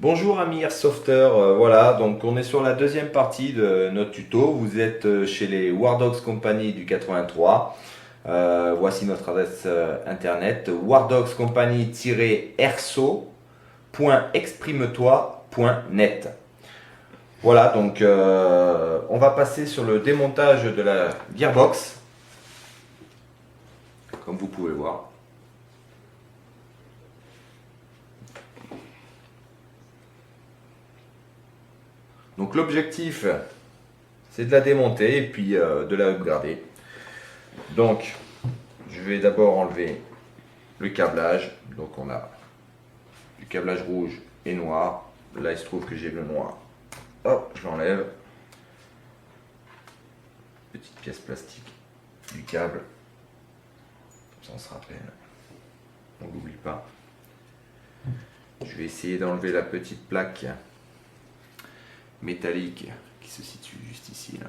Bonjour amis Airsofters, voilà, donc on est sur la deuxième partie de notre tuto. Vous êtes chez les War Dogs Company du 83. Voici notre adresse internet wardogscompany-airso.exprimetoi.net. Voilà, donc on va passer sur le démontage de la gearbox, comme vous pouvez voir. Donc l'objectif, c'est de la démonter et puis de la upgrader. Donc, je vais d'abord enlever le câblage. Donc on a du câblage rouge et noir. Là, il se trouve que j'ai le noir. Hop, je l'enlève. Petite pièce plastique du câble. Comme ça, on se rappelle. On n'oublie pas. Je vais essayer d'enlever la petite plaque métallique qui se situe juste ici là,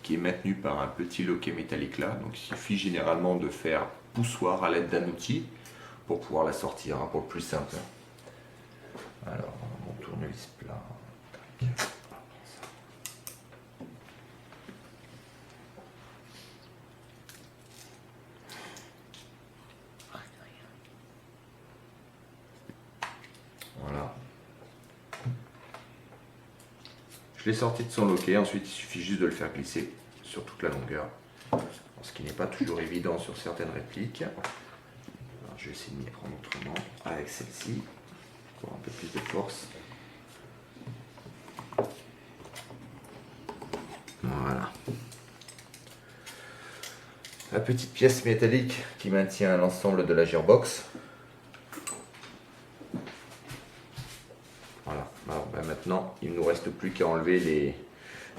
qui est maintenue par un petit loquet métallique là. Donc il suffit généralement de faire poussoir à l'aide d'un outil pour pouvoir la sortir, hein, pour le plus simple. Alors mon tournevis plat. Tac. Voilà. Je l'ai sorti de son loquet, ensuite il suffit juste de le faire glisser sur toute la longueur, ce qui n'est pas toujours évident sur certaines répliques. Alors, je vais essayer de m'y prendre autrement avec celle-ci pour un peu plus de force. Voilà. La petite pièce métallique qui maintient l'ensemble de la gearbox. Voilà, alors maintenant il ne nous reste plus qu'à enlever les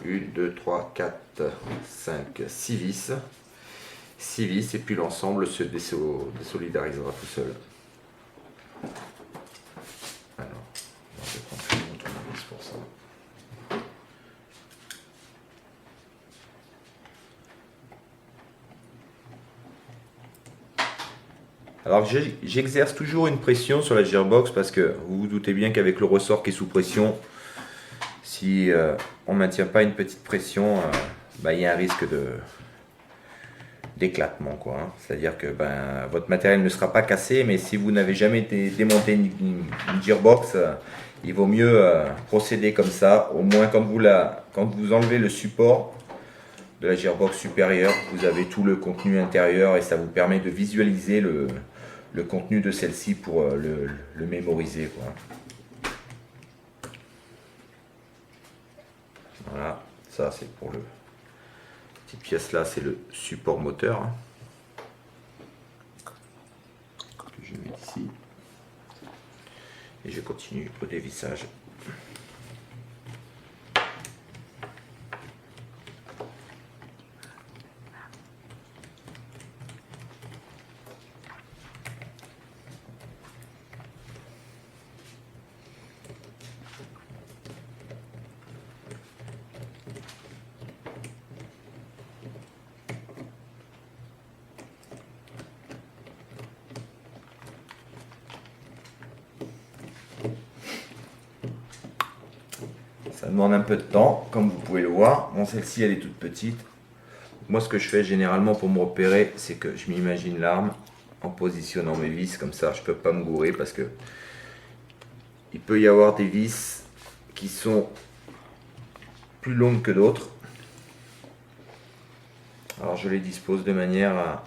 1, 2, 3, 4, 5, 6 vis. 6 vis et puis l'ensemble se désolidarisera tout seul. Alors, je vais prendre mon tournevis pour ça. Alors j'exerce toujours une pression sur la gearbox parce que vous vous doutez bien qu'avec le ressort qui est sous pression, si on ne maintient pas une petite pression, il y a un risque d'éclatement, quoi, hein. C'est-à-dire que votre matériel ne sera pas cassé, mais si vous n'avez jamais démonté une gearbox, il vaut mieux procéder comme ça. Au moins quand vous enlevez le support de la gearbox supérieure, vous avez tout le contenu intérieur et ça vous permet de visualiser le contenu de celle-ci pour le mémoriser, quoi. Voilà, ça c'est pour le petite pièce là, c'est le support moteur, hein, que je mets ici et je continue au dévissage. Ça demande un peu de temps, comme vous pouvez le voir. Bon, celle-ci, elle est toute petite. Moi, ce que je fais généralement pour me repérer, c'est que je m'imagine l'arme en positionnant mes vis comme ça. Je ne peux pas me gourer parce que il peut y avoir des vis qui sont plus longues que d'autres. Alors, je les dispose de manière à...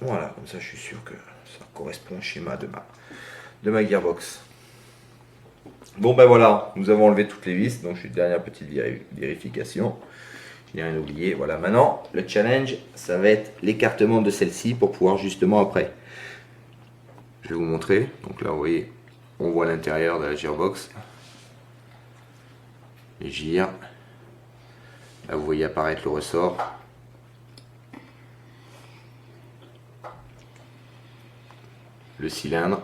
Voilà, comme ça, je suis sûr que ça correspond au schéma de ma gearbox. Bon ben voilà, nous avons enlevé toutes les vis, donc je suis dernière petite vérification. Je n'ai rien oublié. Voilà, maintenant le challenge, ça va être l'écartement de celle-ci pour pouvoir justement après. Je vais vous montrer. Donc là, vous voyez, on voit l'intérieur de la gearbox. Les gires. Là, vous voyez apparaître le ressort. Le cylindre.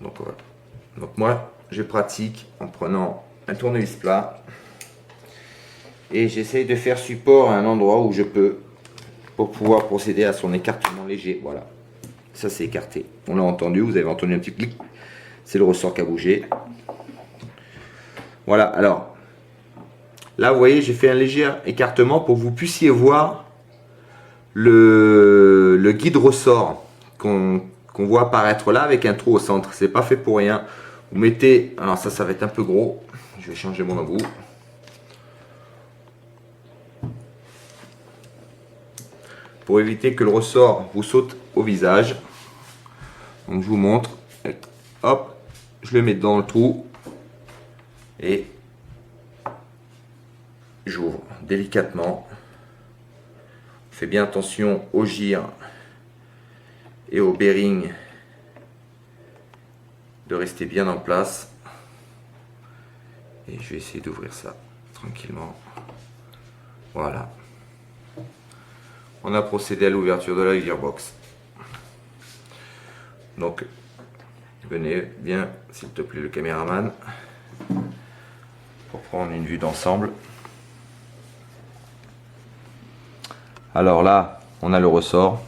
Donc voilà. Donc moi, je pratique en prenant un tournevis plat et j'essaye de faire support à un endroit où je peux pour pouvoir procéder à son écartement léger. Voilà. ça s'est écarté. On l'a entendu, vous avez entendu un petit clic. C'est le ressort qui a bougé. Voilà, alors là vous voyez j'ai fait un léger écartement pour que vous puissiez voir le guide ressort qu'on voit apparaître là avec un trou au centre. C'est pas fait pour rien. Vous mettez, alors ça va être un peu gros. Je vais changer mon embout. Pour éviter que le ressort vous saute au visage. Donc je vous montre. Hop, je le mets dans le trou et j'ouvre délicatement. Fais bien attention au gire et au bearing de rester bien en place. Et je vais essayer d'ouvrir ça tranquillement. Voilà. On a procédé à l'ouverture de la gearbox. Donc, venez bien, s'il te plaît, le caméraman, pour prendre une vue d'ensemble. Alors là, on a le ressort.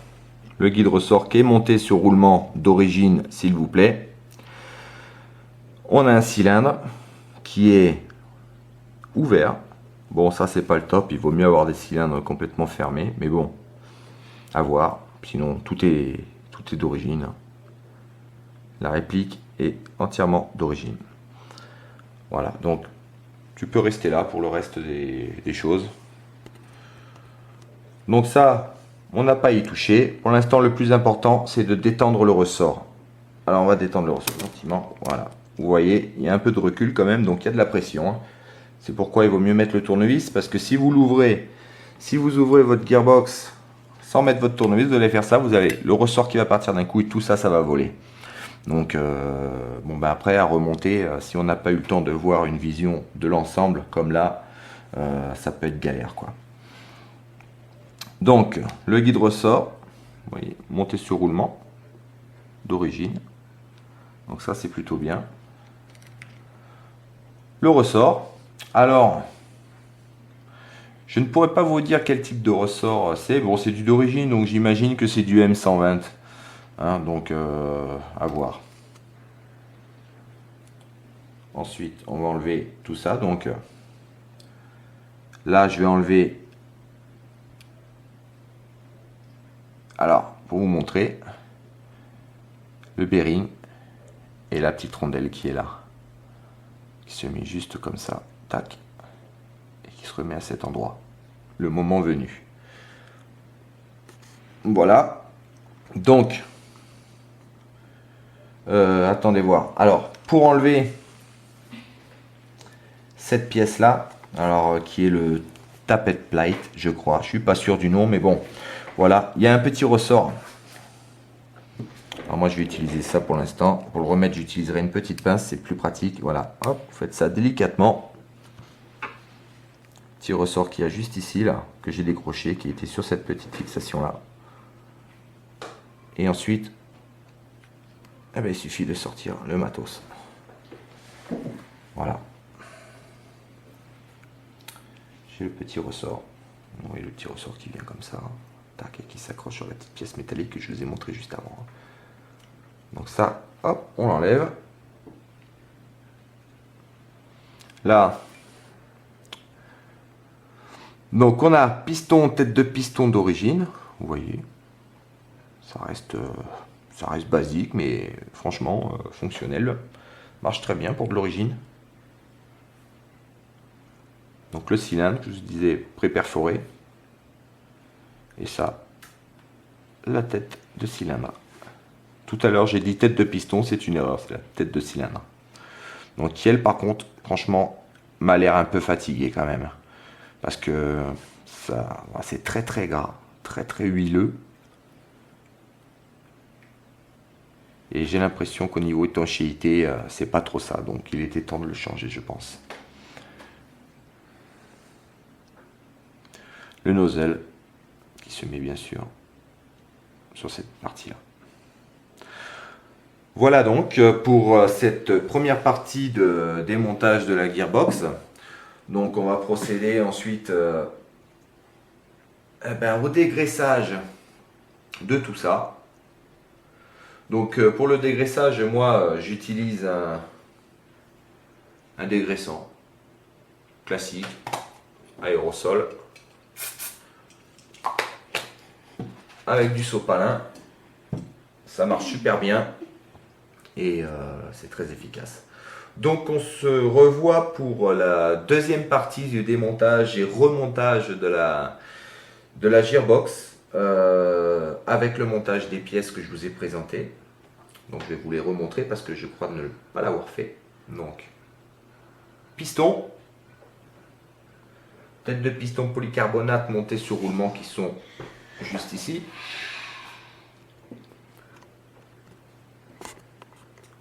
Le guide ressort qui est monté sur roulement d'origine, s'il vous plaît. On a un cylindre qui est ouvert. Bon, ça, c'est pas le top. Il vaut mieux avoir des cylindres complètement fermés. Mais bon, à voir. Sinon, tout est d'origine. La réplique est entièrement d'origine. Voilà, donc tu peux rester là pour le reste des choses. Donc ça, on n'a pas y touché. Pour l'instant, le plus important, c'est de détendre le ressort. Alors, on va détendre le ressort gentiment. Voilà. Vous voyez, il y a un peu de recul quand même, donc il y a de la pression. Hein. C'est pourquoi il vaut mieux mettre le tournevis, parce que si vous l'ouvrez, si vous ouvrez votre gearbox sans mettre votre tournevis, vous allez faire ça, vous avez le ressort qui va partir d'un coup et tout ça, ça va voler. Donc, bon, ben après, à remonter, si on n'a pas eu le temps de voir une vision de l'ensemble, comme là, ça peut être galère, quoi. Donc, le guide ressort, vous voyez, monté sur roulement, d'origine. Donc ça, c'est plutôt bien. Le ressort, alors, je ne pourrais pas vous dire quel type de ressort c'est. Bon, c'est du d'origine, donc j'imagine que c'est du M120. Hein, donc, à voir. Ensuite, on va enlever tout ça. Donc, là, je vais enlever. Alors, pour vous montrer, le bearing et la petite rondelle qui est là, qui se met juste comme ça, tac, et qui se remet à cet endroit, le moment venu. Voilà. Donc, attendez voir. Alors, pour enlever cette pièce là, alors qui est le tappet plate, je crois, je suis pas sûr du nom, mais bon, voilà, il y a un petit ressort. Alors moi je vais utiliser ça pour l'instant. Pour le remettre, j'utiliserai une petite pince, c'est plus pratique. Voilà, hop, vous faites ça délicatement. Petit ressort qu'il y a juste ici là, que j'ai décroché, qui était sur cette petite fixation là. Et ensuite, eh ben, il suffit de sortir le matos. Voilà. J'ai le petit ressort. Vous voyez le petit ressort qui vient comme ça. Tac, et qui s'accroche sur la petite pièce métallique que je vous ai montré juste avant. Donc ça, hop, on l'enlève. Là, donc on a piston, tête de piston d'origine. Vous voyez, ça reste basique, mais franchement fonctionnel. Marche très bien pour de l'origine. Donc le cylindre, je vous disais, pré-perforé. Et ça, la tête de cylindre. Tout à l'heure, j'ai dit tête de piston, c'est une erreur, c'est la tête de cylindre. Donc elle, par contre, franchement, m'a l'air un peu fatigué quand même. Parce que ça, c'est très très gras, très très huileux. Et j'ai l'impression qu'au niveau étanchéité, c'est pas trop ça. Donc il était temps de le changer, je pense. Le nozzle, qui se met bien sûr sur cette partie-là. Voilà donc pour cette première partie de démontage de la gearbox. Donc on va procéder ensuite au dégraissage de tout ça. Donc pour le dégraissage, moi j'utilise un dégraissant classique, aérosol, avec du sopalin. Ça marche super bien et c'est très efficace. Donc on se revoit pour la deuxième partie du démontage et remontage de la gearbox avec le montage des pièces que je vous ai présentées. Donc je vais vous les remontrer parce que je crois ne pas l'avoir fait. Donc piston, tête de piston polycarbonate montée sur roulement qui sont juste ici.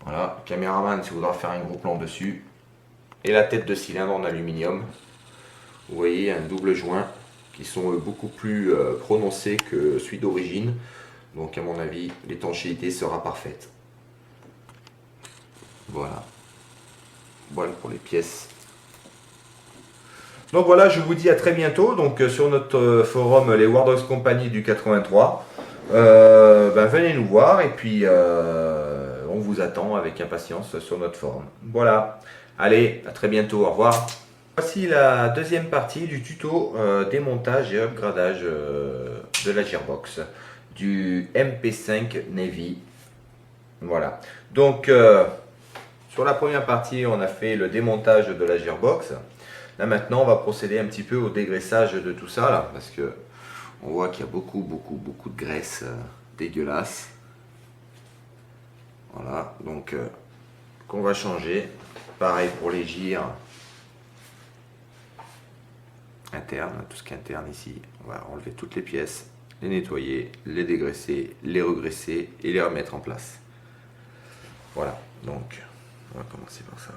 Voilà, caméraman si vous voudra faire un gros plan dessus. Et la tête de cylindre en aluminium. Vous voyez un double joint qui sont beaucoup plus prononcés que celui d'origine. Donc à mon avis, l'étanchéité sera parfaite. Voilà. Voilà pour les pièces. Donc voilà, je vous dis à très bientôt. Donc sur notre forum les Wardogs Company du 83. Venez nous voir et puis on vous attend avec impatience sur notre forum. Voilà. Allez, à très bientôt. Au revoir. Voici la deuxième partie du tuto démontage et upgradage de la gearbox du MP5 Navy. Voilà. Donc sur la première partie, on a fait le démontage de la gearbox. Là maintenant, on va procéder un petit peu au dégraissage de tout ça là, parce que on voit qu'il y a beaucoup de graisse dégueulasse. Voilà. Donc qu'on va changer. Pareil pour les gires interne, tout ce qui est interne ici, on va enlever toutes les pièces, les nettoyer, les dégraisser, les regraisser et les remettre en place. Voilà, donc on va commencer par ça.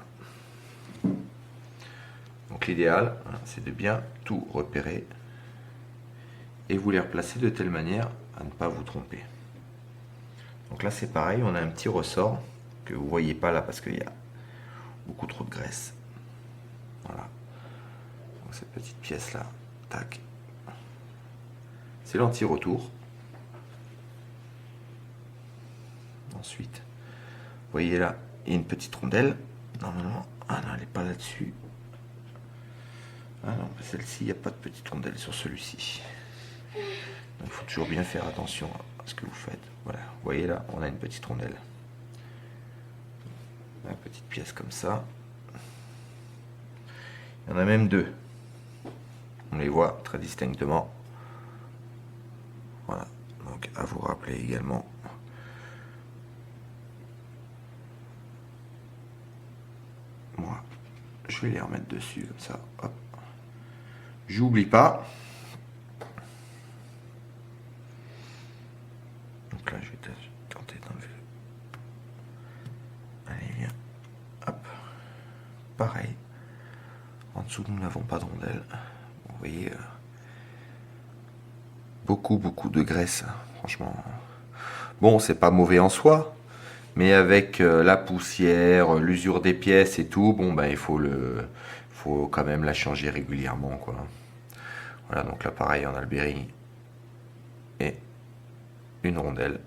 Donc l'idéal, c'est de bien tout repérer et vous les replacer de telle manière à ne pas vous tromper. Donc là c'est pareil, on a un petit ressort que vous voyez pas là parce qu'il y a beaucoup trop de graisse. Voilà. Donc cette petite pièce là, tac, c'est l'anti-retour. Ensuite, vous voyez là, il y a une petite rondelle. Normalement, ah non, elle n'est pas là-dessus. Ah non, celle-ci, il n'y a pas de petite rondelle sur celui-ci. Il faut toujours bien faire attention à ce que vous faites. Voilà, vous voyez là, on a une petite rondelle. Une petite pièce comme ça. Il y en a même deux. On les voit très distinctement. Voilà, donc à vous rappeler également. Moi, je vais les remettre dessus comme ça. Hop. J'oublie pas. Donc là, je vais tenter d'enlever. Allez, viens. Hop. Pareil. En dessous, nous n'avons pas de rondelle. Vous voyez, beaucoup de graisse, franchement. Bon, c'est pas mauvais en soi, mais avec la poussière, l'usure des pièces et tout, bon, ben, il faut quand même la changer régulièrement, quoi. Voilà, donc là, pareil, on a le bearing et une rondelle.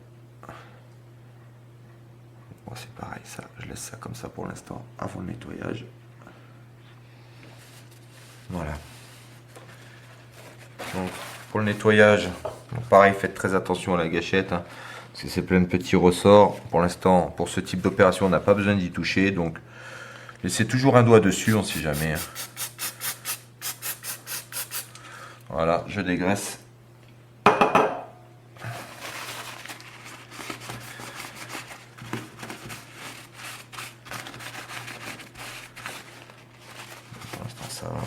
Bon, c'est pareil, ça, je laisse ça comme ça pour l'instant, avant le nettoyage. Voilà. Donc, pour le nettoyage, donc pareil, faites très attention à la gâchette, hein, parce que c'est plein de petits ressorts. Pour l'instant, pour ce type d'opération, on n'a pas besoin d'y toucher, donc laissez toujours un doigt dessus, on ne sait jamais. Voilà, je dégraisse. Pour l'instant, ça va.